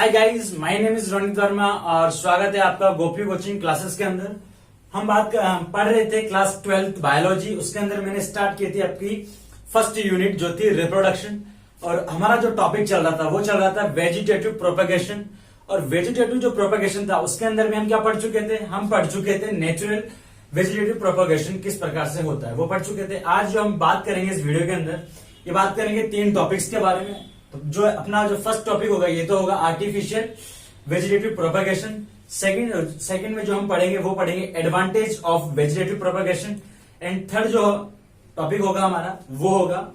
Hi guys, my name is Ronit Verma और स्वागत है आपका गोपी कोचिंग क्लासेस के अंदर। हम पढ़ रहे थे क्लास 12th बायोलॉजी। उसके अंदर मैंने स्टार्ट की थी आपकी फर्स्ट यूनिट जो थी रिप्रोडक्शन, और हमारा जो टॉपिक चल रहा था वो चल रहा था वेजिटेटिव प्रोपेगेशन। और वेजिटेटिव जो प्रोपेगेशन था उसके अंदर में हम क्या पढ़ चुके थे? हम पढ़ चुके थे नेचुरल वेजिटेटिव प्रोपेगेशन किस प्रकार से होता है वो पढ़ चुके थे। आज जो हम बात करेंगे इस वीडियो के अंदर, ये बात करेंगे 3 टॉपिक्स के बारे में। तो जो अपना जो फर्स्ट टॉपिक होगा ये तो होगा आर्टिफिशियल वेजिटेटिव प्रोपेगेशन। सेकंड में जो हम पढ़ेंगे वो पढ़ेंगे advantage of vegetative propagation. And third जो टॉपिक होगा हमारा वो होगा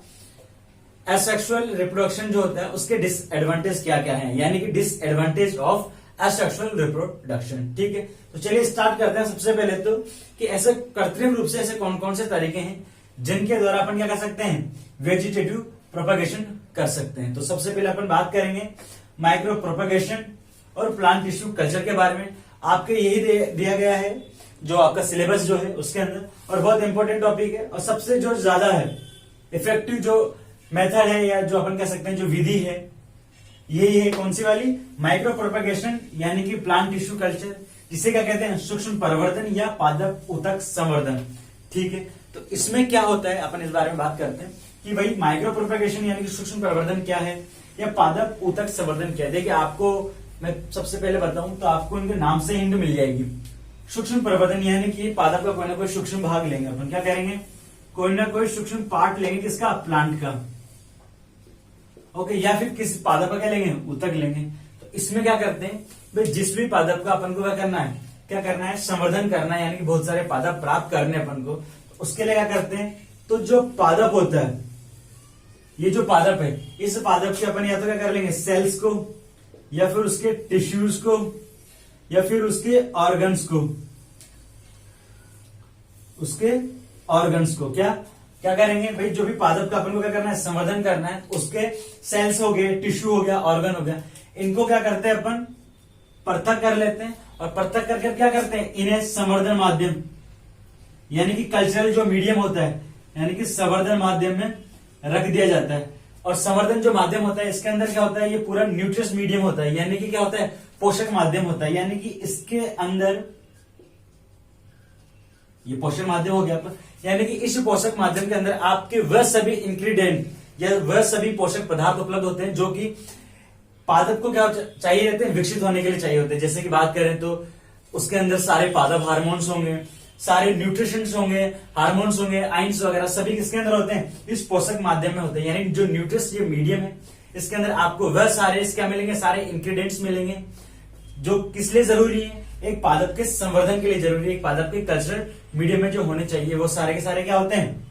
एसेक्सुअल रिप्रोडक्शन जो होता है उसके डिसएडवांटेज क्या क्या है, यानी कि डिसएडवांटेज ऑफ एसेक्सुअल रिप्रोडक्शन। ठीक है, तो चलिए स्टार्ट करते हैं। सबसे पहले तो कि ऐसे कृत्रिम रूप से ऐसे कौन कौन से तरीके हैं जिनके द्वारा अपन क्या कर सकते हैं, वेजिटेटिव प्रोपेगेशन कर सकते हैं। तो सबसे पहले अपन बात करेंगे माइक्रो प्रोपेगेशन और प्लांट टिश्यू कल्चर के बारे में। आपके यही दिया गया है जो आपका सिलेबस जो है उसके अंदर, और बहुत इंपॉर्टेंट टॉपिक है। और सबसे जो ज्यादा है इफेक्टिव जो मेथड है या जो अपन कह सकते हैं जो विधि है यही है, कौन सी वाली? माइक्रो प्रोपेगेशन यानी कि प्लांट टिश्यू कल्चर, जिसे क्या कहते हैं सूक्ष्म परिवर्धन या पादप ऊतक संवर्धन। ठीक है, तो इसमें क्या होता है अपन इस बारे में बात करते हैं कि भाई माइक्रो प्रोपेगेशन यानी कि सूक्ष्म परिवर्धन क्या है या पादप ऊतक संवर्धन क्या है। देखिए, आपको मैं सबसे पहले बताऊं तो आपको इनके नाम से हिंट मिल जाएगी। सूक्ष्म परिवर्धन यानी कि पादप का कोई ना कोई सूक्ष्म भाग लेंगे अपन, क्या करेंगे, कोई ना कोई सूक्ष्म पार्ट लेंगे, किसका? प्लांट का। ओके, या फिर किस पादप का क्या लेंगे? ऊतक लेंगे। तो इसमें क्या करते हैं भाई, जिस भी पादप का अपन को क्या करना है, संवर्धन करना है, यानी कि बहुत सारे पादप प्राप्त करने अपन को। तो उसके लिए क्या करते हैं, तो जो पादप होता है, ये जो पादप है, इस पादप के अपन या तो क्या कर लेंगे, सेल्स को, या फिर उसके टिश्यूज को, या फिर उसके ऑर्गन्स को, क्या करेंगे भाई, जो भी पादप का अपन को क्या करना है, संवर्धन करना है, उसके सेल्स हो गए, टिश्यू हो गया, ऑर्गन हो गया, इनको क्या करते हैं अपन, पृथक कर लेते हैं। और पृथक करके क्या करते हैं, इन्हें संवर्धन माध्यम यानी कि कल्चरल जो मीडियम होता है, यानी कि संवर्धन माध्यम में रख दिया जाता है। और संवर्धन जो माध्यम होता है इसके अंदर क्या होता है, ये पूरा न्यूट्रियस मीडियम होता है, यानी कि क्या होता है, पोषक माध्यम होता है। यानी कि इसके अंदर ये पोषक माध्यम हो गया, यानी कि इस पोषक माध्यम के अंदर आपके वह सभी इंग्रेडिएंट या वह सभी पोषक पदार्थ उपलब्ध होते हैं जो कि पादप को क्या चाहिए रहते हैं, विकसित होने के लिए चाहिए होते हैं। जैसे कि बात करें तो उसके अंदर सारे पादप हार्मोन्स होंगे, सारे न्यूट्रिशंस होंगे, हार्मोन्स होंगे, आइंस वगैरह सभी किसके अंदर होते हैं, इस पोषक माध्यम में होते हैं। यानी जो न्यूट्रियस ये मीडियम है इसके अंदर आपको वह सारे क्या मिलेंगे, सारे इंग्रेडिएंट्स मिलेंगे जो किस लिए जरूरी है, एक पादप के संवर्धन के लिए जरूरी है। एक पादप के कल्चरल मीडियम में जो होने चाहिए वो सारे के सारे क्या होते हैं,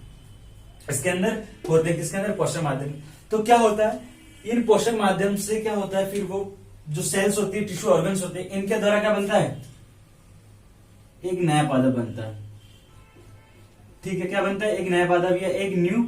इसके अंदर होते हैं। किसके अंदर? पोषक माध्यम। तो क्या होता है, इन पोषक माध्यम से क्या होता है, फिर वो जो सेल्स होती है, टिश्यू ऑर्गन्स होते हैं, इनके द्वारा क्या बनता है, एक नया पादप बनता है। ठीक है, क्या बनता है, एक नया पादप या एक न्यू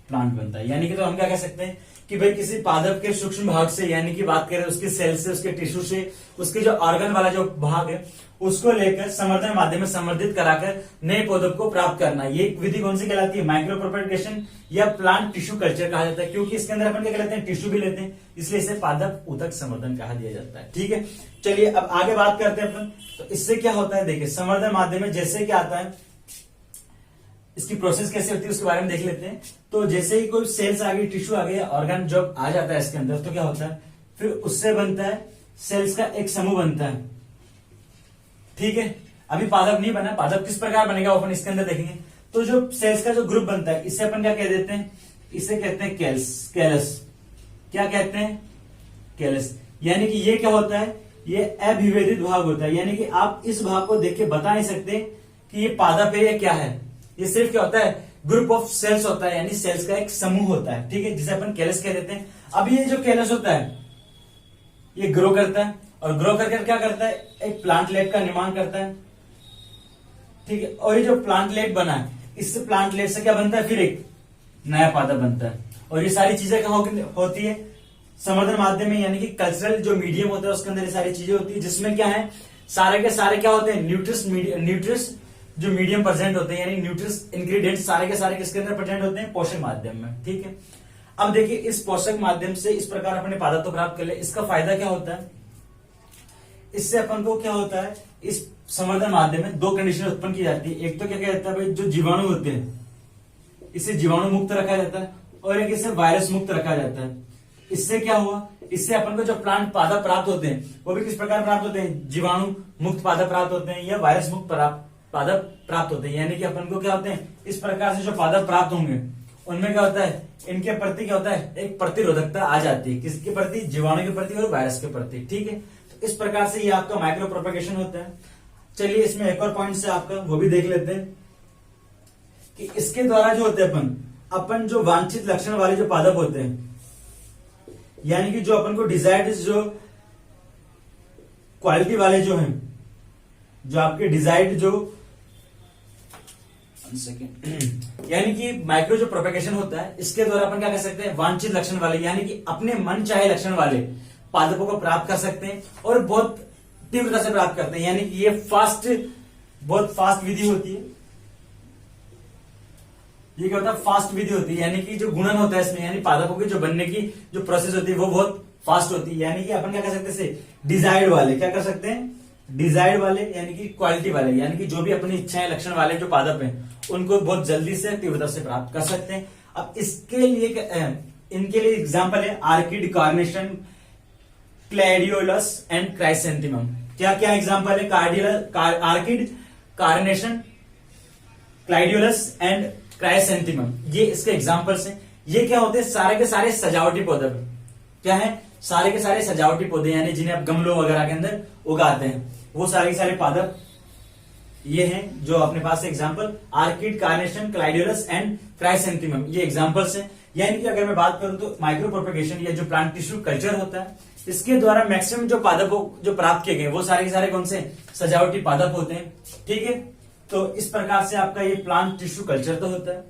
प्लांट बनता है। यानी कि तो हम क्या कह सकते हैं कि भाई किसी पादप के सूक्ष्म भाग से, यानी कि बात करें उसके सेल से, उसके टिश्यू से, उसके जो ऑर्गन वाला जो भाग है उसको लेकर संवर्धन माध्यम में संवर्धित कराकर नए पौधों को प्राप्त करना, ये विधि कौन सी कहलाती है, माइक्रो प्रोपेगेशन या प्लांट टिश्यू कल्चर कहा जाता है। क्योंकि इसके अंदर अपन क्या कहते हैं, टिश्यू भी लेते हैं, इसलिए इसे पादप ऊतक संवर्धन कहा दिया जाता है। ठीक है, चलिए अब आगे बात करते हैं अपन। तो इससे क्या होता है, देखिए संवर्धन माध्यम में जैसे क्या आता है, इसकी प्रोसेस कैसे होती है उसके बारे में देख लेते हैं। तो जैसे ही कोई सेल्स आ गई, टिश्यू आ गया, ऑर्गन जब आ जाता है इसके अंदर, तो क्या होता है, फिर उससे बनता है सेल्स का एक समूह बनता है। ठीक है, अभी पादप नहीं बना, पादप किस प्रकार बनेगा अपन इसके अंदर देखेंगे। तो जो सेल्स का जो ग्रुप बनता है इसे अपन क्या कह देते हैं, इसे कहते हैं कैलस। क्या कहते हैं, कैलस। यानी कि ये क्या होता है, ये अविभेदित भाग होता है। यानी कि आप इस भाग को देख के बता नहीं सकते कि ये पादप है या क्या है। ये सिर्फ क्या होता है, ग्रुप ऑफ सेल्स होता है, यानी सेल्स का एक समूह होता है। ठीक है, जिसे अपन कैलस कह देते हैं। अब ये जो कैलस होता है ये ग्रो करता है, और ग्रो करके क्या करता है, एक प्लांटलेट का निर्माण करता है। ठीक है, और ये जो प्लांटलेट बना है, इससे प्लांटलेट से क्या बनता है, फिर एक नया पादप बनता है। और ये सारी चीजें कहां होती है, संवर्धन माध्यम में, यानी कि कल्चरल जो मीडियम होता है उसके अंदर ये सारी चीजें होती है, जिसमें क्या है, सारे के सारे क्या होते हैं, न्यूट्रियस जो मीडियम प्रेजेंट होते हैं, यानी न्यूट्रियस इंग्रेडिएंट्स सारे के सारे किसके अंदर प्रेजेंट होते हैं, पोषक माध्यम में। ठीक है, अब देखिए इस पोषक माध्यम से इस प्रकार अपने पादप तो प्राप्त कर ले, इसका फायदा क्या होता है, इससे अपन को क्या होता है, इस संवर्धन माध्यम में दो कंडीशन उत्पन्न की जाती है। एक तो क्या कहता है भाई, जो जीवाणु होते हैं इसे जीवाणु मुक्त रखा जाता है, और एक इसे वायरस मुक्त रखा जाता है। इससे क्या हुआ, इससे अपन को जो प्लांट पादप प्राप्त होते हैं वो भी किस प्रकार प्राप्त होते हैं, जीवाणु मुक्त पादप प्राप्त होते हैं या वायरस मुक्त पादप प्राप्त होते हैं। यानी कि अपन को क्या होते हैं, इस प्रकार से जो पादप प्राप्त होंगे उनमें क्या होता है, इनके प्रति क्या होता है, एक प्रतिरोधकता आ जाती है। किसके प्रति, जीवाणु के प्रति और वायरस के प्रति। ठीक है, तो इस प्रकार से ये आपका माइक्रो प्रोपेगेशन होता है। चलिए इसमें एक और पॉइंट से आपका वो भी देख लेते हैं कि इसके द्वारा जो होते हैं अपन जो वांछित लक्षण वाले जो पादप होते हैं, यानी कि जो अपन को डिजायर्ड जो क्वालिटी वाले जो हैं, जो आपके डिजायर्ड जो सेकेंड यानी कि माइक्रो जो प्रोपेगेशन होता है, इसके द्वारा अपन क्या कर सकते हैं, वांछित लक्षण वाले यानी कि अपने मन चाहे लक्षण वाले पादपों को प्राप्त कर सकते हैं और बहुत तीव्रता से प्राप्त करते हैं। यानी कि ये बहुत फास्ट विधि होती है। ये क्या होता है, फास्ट विधि होती है, यानी कि जो गुणन होता है इसमें, यानी पादपों की जो बनने की जो प्रोसेस होती है वो बहुत फास्ट होती है। यानी कि अपन क्या कर सकते हैं, डिजायर्ड वाले क्या कर सकते हैं, डिजायर्ड वाले यानी कि क्वालिटी वाले, यानी कि जो भी अपनी इच्छाएं लक्षण वाले जो पादप हैं उनको बहुत जल्दी से तीव्रता से प्राप्त कर सकते हैं। अब इसके लिए इनके लिए एग्जांपल है आर्किड, कार्नेशन, क्लैडियोलस एंड क्राइसेंथेमम। क्या क्या एग्जांपल है, आर्किड, कार्नेशन, क्लैडियोलस एंड क्राइसेंथेमम, ये इसके एग्जांपल्स हैं। ये क्या होते हैं, सारे के सारे सजावटी पौधे। क्या है, सारे के सारे सजावटी पौधे, यानी जिन्हें आप गमलों वगैरह के अंदर उगाते हैं, वो सारे के सारे पादप ये हैं जो अपने पास example orchid, carnation, gladiolus and chrysanthemum, ये एग्जांपल्स हैं। यानी कि अगर मैं बात करूं तो माइक्रो प्रोपेगेशन या जो प्लांट टिश्यू कल्चर होता है, इसके द्वारा मैक्सिमम जो पादप जो प्राप्त किए गए वो सारे के सारे कौन से, सजावटी पादप होते हैं। ठीक है, तो इस प्रकार से आपका ये प्लांट टिश्यू कल्चर तो होता है।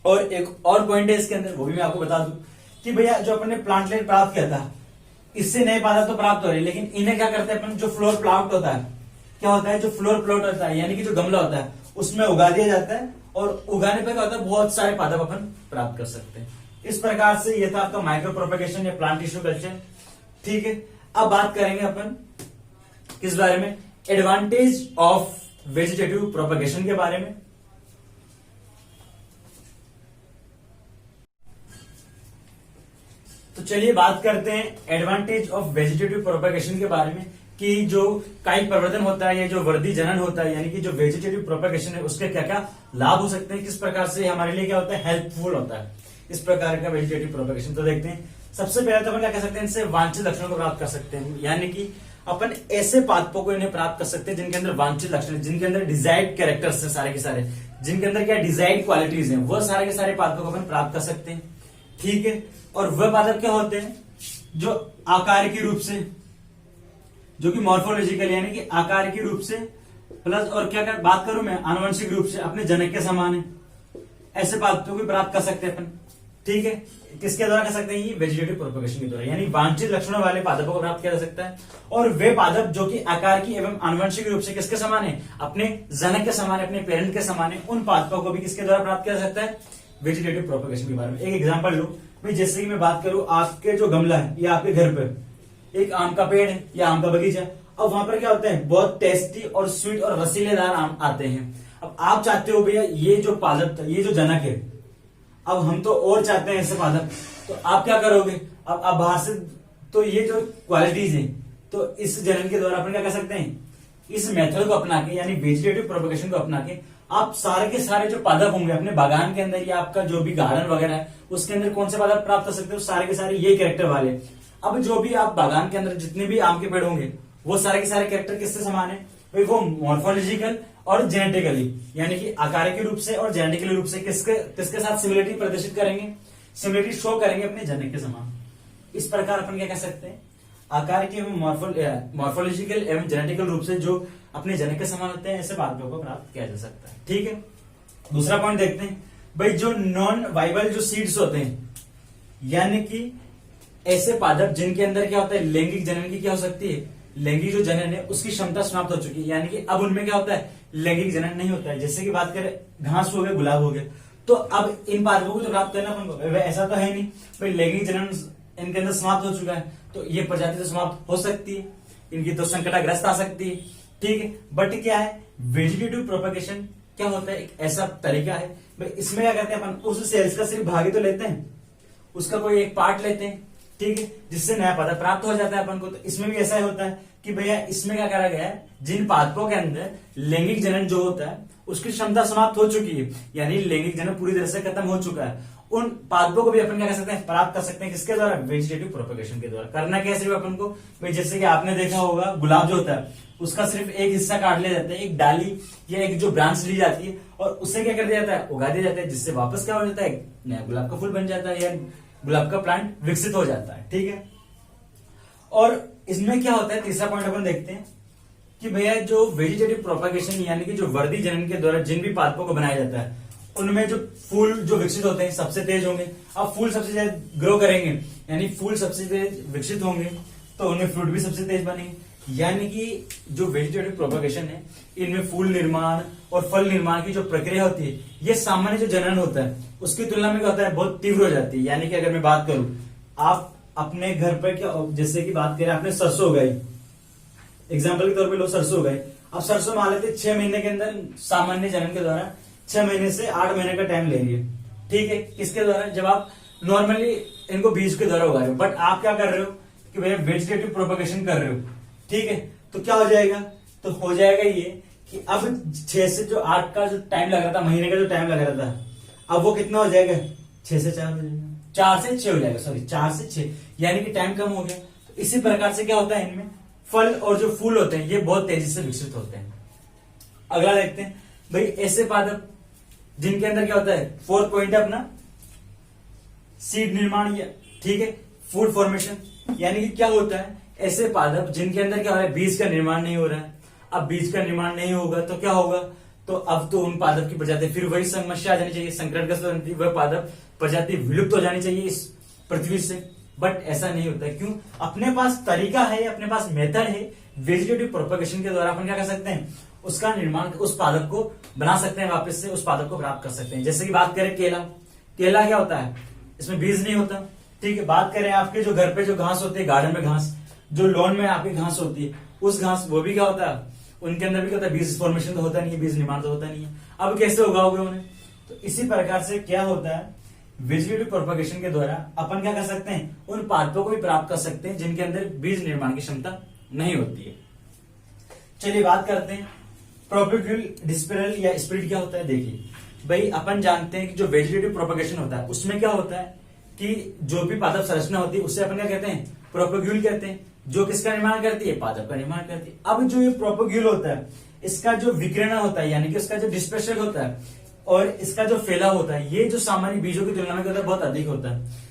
और एक और पॉइंट है इसके अंदर, वो भी मैं आपको बता दूं कि भैया जो अपने प्लांट लाइन प्राप्त किया था, इससे नए पादप तो प्राप्त हो रहे हैं, लेकिन इन्हें क्या करते हैं अपन, जो फ्लोर प्लांट होता है, क्या होता है, जो फ्लोर प्लॉट होता है यानी कि जो गमला होता है उसमें उगा दिया जाता है, और उगाने पर क्या होता है, बहुत सारे पादप अपन प्राप्त कर सकते हैं। इस प्रकार से ये था आपका माइक्रो प्रोपेगेशन या प्लांट टिश्यू कल्चर। ठीक है, अब बात करेंगे अपन किस बारे में, एडवांटेज ऑफ वेजिटेटिव प्रोपेगेशन के बारे में। तो चलिए बात करते हैं एडवांटेज ऑफ वेजिटेटिव प्रोपेगेशन के बारे में, कि जो कायिक प्रवर्धन होता है या जो वर्धी जनन होता है, यानी कि जो वेजिटेटिव प्रोपेगेशन है उसके क्या क्या लाभ हो सकते हैं, किस प्रकार से हमारे लिए क्या होता है, हेल्पफुल होता है इस प्रकार का वेजिटेटिव प्रोपेगेशन। तो देखते हैं, सबसे पहले तो अपन क्या कर सकते हैं, इनसे वांछित लक्षणों को प्राप्त कर सकते हैं। यानी कि अपन ऐसे पादपों को इन्हें प्राप्त कर सकते हैं जिनके अंदर वांछित लक्षण, जिनके अंदर डिजायर्ड कैरेक्टर्स हैं, सारे के सारे जिनके अंदर क्या डिजायर्ड क्वालिटीज हैं, वो सारे के सारे पादपों को अपन प्राप्त कर सकते हैं। ठीक है, और वह पादप क्या होते हैं जो आकार के रूप से, जो कि मॉर्फोलॉजिकल यानी कि आकार के रूप से प्लस, और क्या कर बात करूं मैं, आनुवंशिक रूप से अपने जनक के समान है, ऐसे पादपों को प्राप्त कर सकते हैं अपन। ठीक है, किसके द्वारा कर सकते हैं, ये वेजिटेटिव प्रोपेगेशन के द्वारा, यानी वांछित लक्षणों वाले पादपों को प्राप्त किया जा सकता है। और वे पादप जो कि आकार की एवं आनुवंशिक रूप से किसके समान है, अपने जनक के समान है, अपने पेरेंट के समान है, उन पादपों को भी किसके द्वारा प्राप्त किया जा सकता है, वेजिटेटिव प्रोपेगेशन के बारे में। एक एग्जाम्पल लो भाई, जैसे कि मैं बात करूं, आपके जो गमला है या आपके घर पे एक आम का पेड़ है या आम का बगीचा, अब वहां पर क्या होता है, बहुत टेस्टी और स्वीट और रसीलेदार आम आते हैं। अब आप चाहते हो भैया ये जो पादप था, ये जो जनक है, अब हम तो और चाहते हैं ऐसे पादप, तो आप क्या करोगे, अब आप बाहर से, तो ये जो क्वालिटीज है, तो इस जनन के द्वारा अपन क्या कर सकते हैं, इस मेथड को अपना के, यानी वेजिटेटिव प्रोपेगेशन को अपना के, आप सारे के सारे जो पादप होंगे अपने बागान के अंदर या आपका जो भी गार्डन वगैरह है उसके अंदर कौन से पादप प्राप्त कर सकते हो, सारे के सारे ये कैरेक्टर वाले। अब जो भी आप बागान के अंदर जितने भी आम के पेड़ होंगे वो सारे के सारे कैरेक्टर किससे समान है भाई, वो मॉर्फोलॉजिकल और जेनेटिकली, यानी कि आकार के रूप से और जेनेटिकली रूप से किसके साथ सिमिलरिटी प्रदर्शित करेंगे, सिमिलरिटी शो करेंगे अपने जनक के समान। इस प्रकार अपन क्या कह सकते हैं, आकार के एवं मॉर्फोलॉजिकल एवं जेनेटिकल रूप से जो अपने जनक के समान होते हैं, ऐसे पादपों को प्राप्त किया जा सकता है। ठीक है, दूसरा पॉइंट देखते हैं भाई, जो नॉन वाइबल जो सीड्स होते हैं, यानी कि ऐसे पादप जिनके अंदर क्या होता है, लैंगिक जनन की क्या हो सकती है, लैंगिक जो जनन है उसकी क्षमता समाप्त हो चुकी है, यानी कि अब उनमें क्या होता है, लैंगिक जनन नहीं होता है। जैसे कि बात करें घास हो गए, गुलाब हो गए, तो अब इन पादपों को तो प्राप्त करना अपन को, ऐसा तो है नहीं भाई लैंगिक जनन इनके अंदर समाप्त हो चुका है तो ये प्रजाति तो समाप्त हो सकती है, इनकी तो संकटाग्रस्त आ सकती है, ठीक है। बट क्या है वेजिटेटिव प्रोपगेशन क्या होता है, एक ऐसा तरीका है भाई इसमें क्या करते हैं अपन उस सेल्स का सिर्फ भाग ही तो लेते हैं, उसका कोई एक पार्ट लेते हैं, ठीक है, जिससे नया पदार्थ प्राप्त हो जाता है अपन को। तो इसमें भी ऐसा ही होता है कि भैया इसमें क्या करा गया है, जिन पादपों के अंदर लैंगिक जनन जो होता है उसकी क्षमता समाप्त हो चुकी है, यानी लैंगिक जनन पूरी तरह से खत्म हो चुका है, उन पादपों को भी अपन क्या कर सकते हैं, प्राप्त कर सकते हैं किसके द्वारा, वेजिटेटिव प्रोपगेशन के द्वारा। करना क्या सिर्फ अपन को भाई, जैसे कि आपने देखा होगा गुलाब जो होता है उसका सिर्फ एक हिस्सा काट लिया जाता है, एक डाली या एक जो ब्रांच ली जाती है और उससे क्या कर दिया जाता है, उगा दिया जाता है, जिससे वापस क्या हो जाता है, नया गुलाब का फूल बन जाता है या गुलाब का प्लांट विकसित हो जाता है, ठीक है। और इसमें क्या होता है, तीसरा पॉइंट अपन देखते हैं कि भैया जो वेजिटेटिव प्रोपगेशन यानी कि जो वर्दी जनन के द्वारा जिन भी पादपों को बनाया जाता है उनमें जो फूल जो विकसित होते हैं सबसे तेज होंगे। अब फूल सबसे तेज ग्रो करेंगे यानी फूल सबसे तेज विकसित होंगे तो उनमें फ्रूट भी सबसे तेज बनेंगे, यानी कि जो वेजिटेटिव प्रोपगेशन है इनमें फूल निर्माण और फल निर्माण की जो प्रक्रिया होती है ये सामान्य जो जनन होता है उसकी तुलना में क्या होता है, बहुत तीव्र हो जाती है। यानी कि अगर मैं बात करूं, आप अपने घर पर क्या जैसे कि बात करें आपने सरसों उगाई, एग्जाम्पल के तौर पे लो सरसों उगाई, अब सरसों मान लेते 6 महीने के अंदर सामान्य जनन के द्वारा 6 महीने से 8 महीने का टाइम लेंगे, ठीक है, किसके द्वारा, जब आप नॉर्मली इनको बीज के द्वारा उगा रहे हो। बट आप क्या कर रहे हो कि भैया वेजिटेटिव प्रोपगेशन कर रहे हो, ठीक है, तो क्या हो जाएगा, तो हो जाएगा ये कि अब 6 से जो 8 का जो टाइम लग रहा था, महीने का जो टाइम लग रहा था, अब वो कितना हो जाएगा, 6 से 4 हो जाएगा, 4 से 6 हो जाएगा, सॉरी 4 से 6, यानी कि टाइम कम हो गया। तो इसी प्रकार से क्या होता है, इनमें फल और जो फूल होते हैं ये बहुत तेजी से विकसित होते हैं। अगला देखते हैं भाई ऐसे पादप जिनके अंदर क्या होता है, फोर्थ पॉइंट है अपना सीड निर्माण, या ठीक है फूड फॉर्मेशन, यानी कि क्या होता है ऐसे पादप जिनके अंदर क्या हो रहा है, बीज का निर्माण नहीं हो रहा है। अब बीज का निर्माण नहीं होगा तो क्या होगा, तो अब तो उन पादप की प्रजाति फिर वही समस्या आ जानी चाहिए, संकटग्रस्त वह पादप प्रजाति विलुप्त हो जानी चाहिए इस पृथ्वी से। बट ऐसा नहीं होता, क्यों, अपने पास तरीका है, अपने पास मेथड है, वेजिटेटिव प्रोपगेशन के द्वारा अपन क्या कर सकते हैं, उसका निर्माण उस पादप को बना सकते हैं, वापस से उस पादप को प्राप्त कर सकते हैं। जैसे कि बात करें केला, केला क्या होता है, इसमें बीज नहीं होता, ठीक है। बात करें आपके जो घर पे जो घास होती है, गार्डन में घास, जो लॉन में आपकी घास होती है, उस घास वो भी क्या होता है, उनके अंदर भी क्या होता है, बीज फॉर्मेशन तो होता नहीं है, बीज निर्माण तो होता नहीं है। अब कैसे उगाओगे उन्हें, तो इसी प्रकार से क्या होता है, वेजिटेटिव प्रोपगेशन के द्वारा अपन क्या कर सकते हैं, उन पादपों को भी प्राप्त कर सकते हैं जिनके अंदर बीज निर्माण की क्षमता नहीं होती है। चलिए बात करते हैं प्रोपेग्यूल, डिस्पेरल या स्प्लिट क्या होता है। देखिए भाई अपन जानते हैं कि जो वेजिटेटिव प्रोपगेशन होता है उसमें क्या होता है कि जो भी पादप संरचना होती है उससे अपन क्या कहते हैं, प्रोपेग्यूल कहते हैं, जो किसका निर्माण करती है, पादप का निर्माण करती है। अब जो ये प्रोपेग्यूल होता है इसका जो विकिरण होता है यानी कि इसका जो डिस्पेर्शन होता है और इसका जो फैलाव होता है ये जो सामान्य बीजों की तुलना में बहुत अधिक होता है।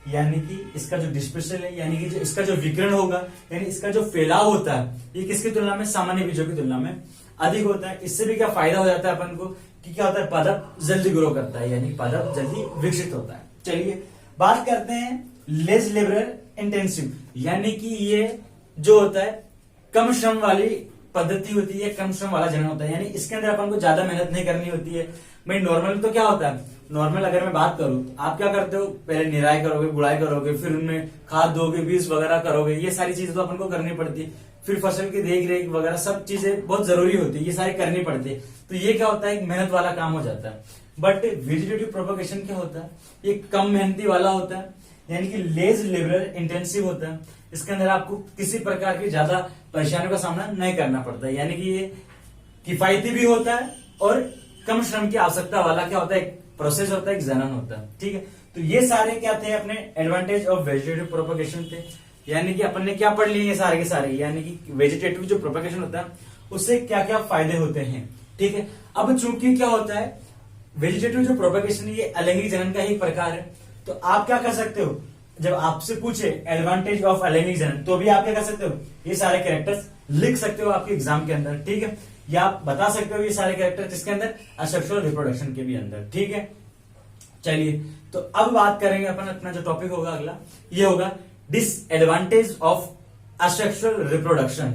यानी कि इसका जो डिस्पेर्शन है यानी कि जो इसका जो विकिरण होगा यानी इसका जो फैलाव होता है ये किसकी तुलना में, सामान्य बीजों की तुलना में अधिक होता है। इससे भी क्या फायदा हो जाता है अपन को कि क्या होता है, पादप जल्दी ग्रो करता है यानी पादप जल्दी विकसित होता है। चलिए बात करते हैं लेस लेबर इंटेंसिव, यानी कि ये जो होता है कम श्रम वाली पद्धति होती है, कम श्रम वाला जनन होता है, यानी इसके अंदर अपन को ज्यादा मेहनत नहीं करनी होती है। भाई नॉर्मल तो क्या होता है, नॉर्मल अगर मैं बात करूं आप क्या करते हो, पहले निराई करोगे, गुड़ाई करोगे, फिर उनमें खाद दोगे, बीज वगैरह करोगे, ये सारी चीजें तो अपन को करनी पड़ती है, फिर फसल की देख रेख वगैरह सब चीजें बहुत जरूरी होती है, ये सारी करनी पड़ती है। तो ये क्या होता है, एक मेहनत वाला काम हो जाता है। बट वेजिटेटिव प्रोपगेशन क्या होता है, ये कम मेहनती वाला होता है, यानी कि लेस लेबर इंटेंसिव होता है। इसके अंदर आपको किसी प्रकार की ज्यादा परेशानियों का सामना नहीं करना पड़ता है, यानी कि ये किफायती भी होता है और कम श्रम की आवश्यकता वाला क्या होता है, एक प्रोसेस होता है, एक जनन होता है, ठीक है। तो ये सारे क्या थे अपने एडवांटेज ऑफ वेजिटेटिव प्रोपगेशन थे, यानी कि अपन ने क्या पढ़ लिए ये सारे के सारे, यानी कि वेजिटेटिव जो प्रोपगेशन होता है उससे क्या क्या फायदे होते हैं, ठीक है। अब चूंकि क्या होता है वेजिटेटिव जो प्रोपगेशन ये अलैंगिक जनन का ही प्रकार है, तो आप क्या कर सकते हो, जब आपसे पूछे एडवांटेज ऑफ अलैंगिक जनन तो भी आप क्या कर सकते हो, ये सारे कैरेक्टर्स लिख सकते हो आपके एग्जाम के अंदर, ठीक है, या आप बता सकते हो ये सारे कैरेक्टर किसके अंदर, असेक्सुअल रिप्रोडक्शन के भी अंदर, ठीक है। चलिए तो अब बात करेंगे अपन, अपना जो टॉपिक होगा अगला ये होगा डिसएडवांटेज ऑफ असेक्सुअल रिप्रोडक्शन।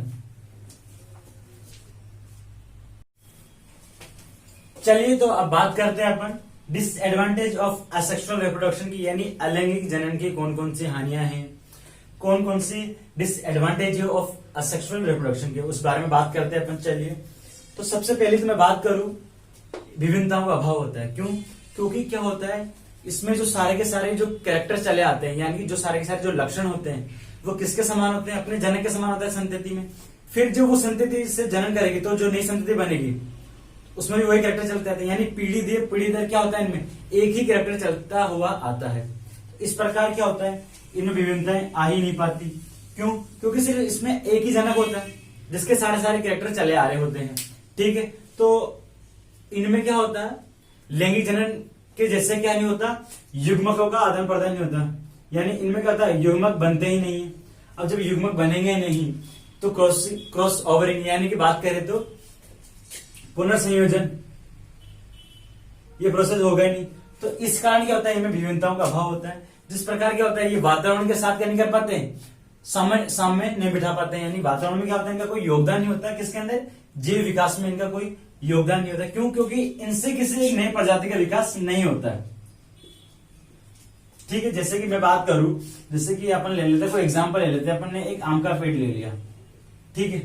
चलिए तो अब बात करते हैं अपन डिसएडवांटेज ऑफ असेक्सुअल रिप्रोडक्शन की यानी अलैंगिक जनन की कौन कौन सी हानियां हैं, कौन कौन सी डिसएडवांटेज ऑफ असेक्सुअल रिप्रोडक्शन के, उस बारे में बात करते हैं अपन। चलिए, तो सबसे पहले तो मैं बात करूं, विभिन्नताओं का अभाव होता है। क्यों? क्योंकि क्या होता है, इसमें जो सारे के सारे जो कैरेक्टर चले आते हैं, यानी कि जो सारे के सारे जो लक्षण होते हैं वो किसके समान होते हैं, अपने जनक के समान होता है संतति में। फिर जो वो संतति से जनन करेगी तो जो नई संतति बनेगी उसमें भी वही कैरेक्टर चलते आते हैं, यानी पीढ़ी दर पीढ़ी दर क्या होता है, इनमें एक ही कैरेक्टर चलता हुआ आता है। इस प्रकार क्या होता है, इनमें विभिन्नताएं आ ही नहीं पाती। क्यों? क्योंकि सिर्फ इसमें एक ही जनक होता है जिसके सारे सारे कैरेक्टर चले आ रहे होते हैं। ठीक है, तो इनमें क्या होता है, लैंगिक जनन के जैसे क्या नहीं होता, युग्मकों का आदान प्रदान नहीं होता, यानी इनमें क्या होता है, युग्मक बनते ही नहीं है। अब जब युग्मक बनेंगे नहीं तो क्रॉस ओवरिंग यानी कि बात करें तो पुनर्संयोजन, ये प्रोसेस होगा ही नहीं। तो इस कारण क्या होता है, इनमें विभिन्नताओं का अभाव होता है। जिस प्रकार क्या होता है, ये वातावरण के साथ क्या नहीं कर पाते हैं, सामने नहीं बिठा पाते हैं, यानी वातावरण में क्या होता है, इनका कोई योगदान नहीं होता, किसके अंदर, जीव विकास में इनका कोई योगदान नहीं होता। क्यों? क्योंकि इनसे किसी एक नई प्रजाति का विकास नहीं होता है। ठीक है, जैसे कि मैं बात करूं, जैसे कि अपन ले लेते हैं, कोई एग्जांपल ले लेते हैं, अपन ने एक आम का पेड़ ले लिया। ठीक है,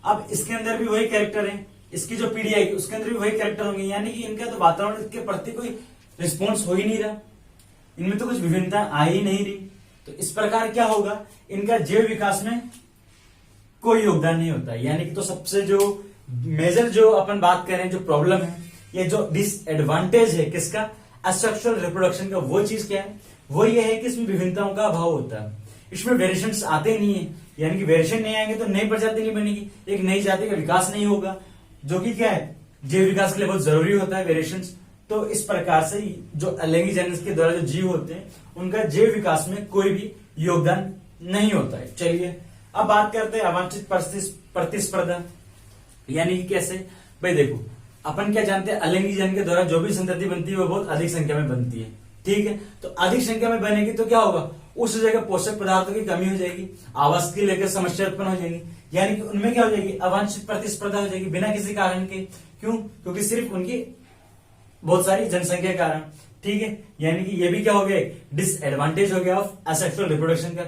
अब इसके अंदर भी वही कैरेक्टर है, इसकी जो पीढ़ी आएगी उसके अंदर भी वही कैरेक्टर होंगे, यानी कि इनका तो वातावरण के प्रति कोई रिस्पॉन्स हो ही नहीं रहा, इनमें तो कुछ विभिन्नता आ ही नहीं रही। तो इस प्रकार क्या होगा, इनका जैव विकास में कोई योगदान नहीं होता। यानी कि तो सबसे जो मेजर जो अपन बात करें, जो प्रॉब्लम है, ये जो डिसएडवांटेज है किसका, असेक्सुअल रिप्रोडक्शन का, वो चीज क्या है, वो ये है कि इसमें विभिन्नताओं का अभाव होता है, इसमें वेरिएशंस आते ही नहीं है। यानी कि वेरिएशन नहीं आएंगे तो नई प्रजाति नहीं बनेगी, एक नई जाति का विकास नहीं होगा, जो कि क्या है, जैव विकास के लिए बहुत जरूरी होता है वेरिएशंस। तो इस प्रकार से जो अलैंगिक जनन के द्वारा जो जीव होते हैं उनका जैव विकास में कोई भी योगदान नहीं होता है। चलिए, अब बात करते हैं अवांछित प्रतिस्पर्धा, यानी कि कैसे। भाई देखो, अपन क्या जानते हैं, अलैंगिक जनन के द्वारा जो भी संतति बनती है वो बहुत अधिक संख्या में बनती है। ठीक है, तो अधिक संख्या में बनेगी तो क्या होगा, उस जगह पोषक पदार्थों की कमी हो जाएगी, आवास की लेकर समस्या उत्पन्न हो जाएगी, यानी कि उनमें क्या हो जाएगी, अवांछित प्रतिस्पर्धा हो जाएगी बिना किसी कारण के। क्यों? क्योंकि सिर्फ उनकी बहुत सारी जनसंख्या के कारण। ठीक है, यानी कि ये भी क्या हो गया, डिसएडवांटेज हो गया ऑफ असेक्सुअल रिप्रोडक्शन का।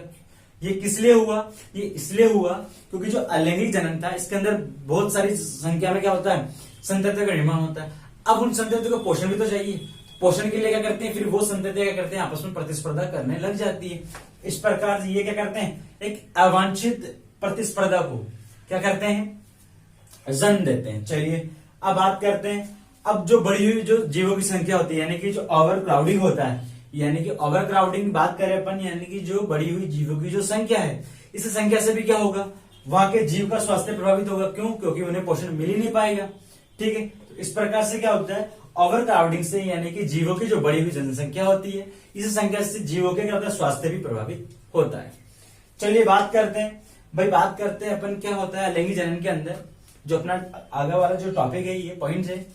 ये किस लिए हुआ, ये इसलिए हुआ क्योंकि जो अलैंगिक जनन था इसके अंदर बहुत सारी संख्या में क्या होता है, संततियों का निर्माण होता है। अब उन संततियों को पोषण भी तो चाहिए, पोषण के लिए क्या करते हैं, फिर वो संततियां क्या करते हैं, आपस में प्रतिस्पर्धा करने लग जाती है। इस प्रकार से ये क्या करते हैं, एक अवांछित प्रतिस्पर्धा को क्या करते हैं, जन्म देते हैं। चलिए, अब बात करते हैं, अब जो बढ़ी हुई जो जीवों की संख्या होती है, यानी कि जो ओवर क्राउडिंग होता है, यानी कि ओवर क्राउडिंग बात करें अपन, यानी कि जो बढ़ी हुई जीवों की जो संख्या है, इस संख्या से भी क्या होगा, वहां के जीव का स्वास्थ्य प्रभावित होगा। क्यों? क्योंकि उन्हें पोषण मिल ही नहीं पाएगा। ठीक है, तो इस प्रकार से क्या होता है, ओवर क्राउडिंग से, यानी कि जीवों की जो बढ़ी हुई जनसंख्या होती है, इस संख्या से जीवों के क्या होता है, स्वास्थ्य भी प्रभावित होता है। चलिए बात करते हैं, भाई बात करते हैं अपन क्या होता है लैंगिक जनन के अंदर, जो अपना आगे वाला जो टॉपिक है, ये पॉइंट है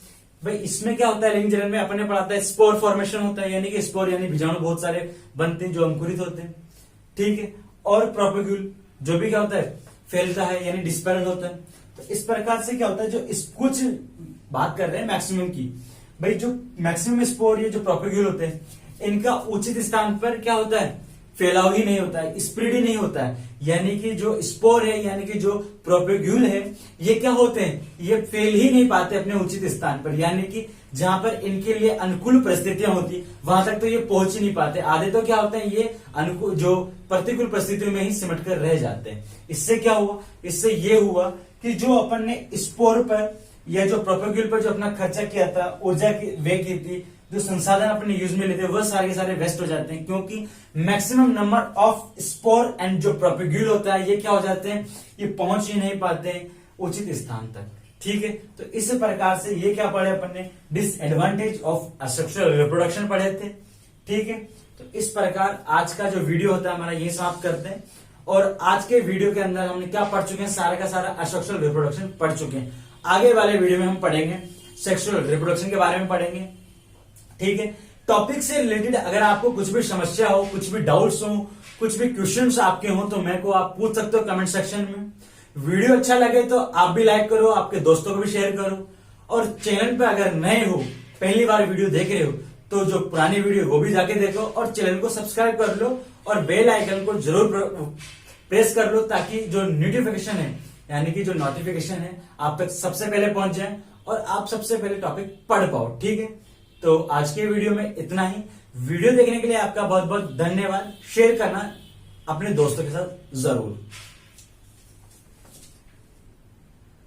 भाई। इसमें क्या होता है, लैंगिक जनन में अपन ने पढ़ा था स्पोर फॉर्मेशन होता है, यानी कि स्पोर यानी बीजाणु बहुत सारे बनते हैं जो अंकुरित होते हैं। ठीक है, और प्रोपेग्यूल जो भी क्या होता है, फैलता है, यानी डिस्पेरल होता है। तो इस प्रकार से क्या होता है, जो कुछ बात कर रहे हैं मैक्सिमम की, भाई जो मैक्सिमम स्पोर, ये जो प्रोपेग्यूल होते हैं, इनका उचित स्थान पर क्या होता है, फैलाव ही नहीं होता है, स्प्रेड ही नहीं होता है। यानी कि जो स्पोर है, यानी कि जो प्रोपेग्यूल है, ये क्या होते हैं, ये फैल ही नहीं पाते अपने उचित स्थान पर, यानी कि जहां पर इनके लिए अनुकूल परिस्थितियां होती वहां तक तो ये पहुंच ही नहीं पाते। आधे तो क्या होते हैं, ये अनुकूल जो प्रतिकूल परिस्थितियों में ही सिमट कर रह जाते हैं। इससे क्या हुआ, इससे ये हुआ कि जो अपन ने स्पोर पर या जो प्रोपेग्यूल पर जो अपना खर्चा किया था, ऊर्जा की व्यय की थी, जो संसाधन अपने यूज में लेते हैं, वह सारे के सारे वेस्ट हो जाते हैं, क्योंकि maximum number of spore and जो प्रोपेग्यूल होता है, ये क्या हो जाते हैं, ये पहुंच ही नहीं पाते हैं उचित स्थान तक। ठीक है, तो इस प्रकार से ये क्या पढ़े अपन ने, डिसएडवांटेज ऑफ असेक्सुअल रिप्रोडक्शन पढ़े थे। ठीक है, तो इस प्रकार आज का जो वीडियो होता है हमारा ये समाप्त करते हैं। और आज के वीडियो के अंदर हमने क्या पढ़ चुके हैं, सारा का सारा असेक्सुअल रिप्रोडक्शन पढ़ चुके हैं। आगे वाले वीडियो में हम पढ़ेंगे सेक्सुअल रिप्रोडक्शन के बारे में पढ़ेंगे। ठीक है, टॉपिक से रिलेटेड अगर आपको कुछ भी समस्या हो, कुछ भी डाउट्स हो, कुछ भी क्वेश्चंस आपके हो, तो मेरे को आप पूछ सकते हो कमेंट सेक्शन में। वीडियो अच्छा लगे तो आप भी लाइक करो, आपके दोस्तों को भी शेयर करो, और चैनल पे अगर नए हो, पहली बार वीडियो देख रहे हो, तो जो पुरानी वीडियो वो भी जाके देखो और चैनल को सब्सक्राइब कर लो और बेल आइकन को जरूर प्रेस कर लो ताकि जो नोटिफिकेशन है यानी कि जो नोटिफिकेशन है आप तक सबसे पहले पहुंच जाए और आप सबसे पहले टॉपिक पढ़ पाओ। ठीक है, तो आज के वीडियो में इतना ही। वीडियो देखने के लिए आपका बहुत बहुत धन्यवाद। शेयर करना अपने दोस्तों के साथ जरूर।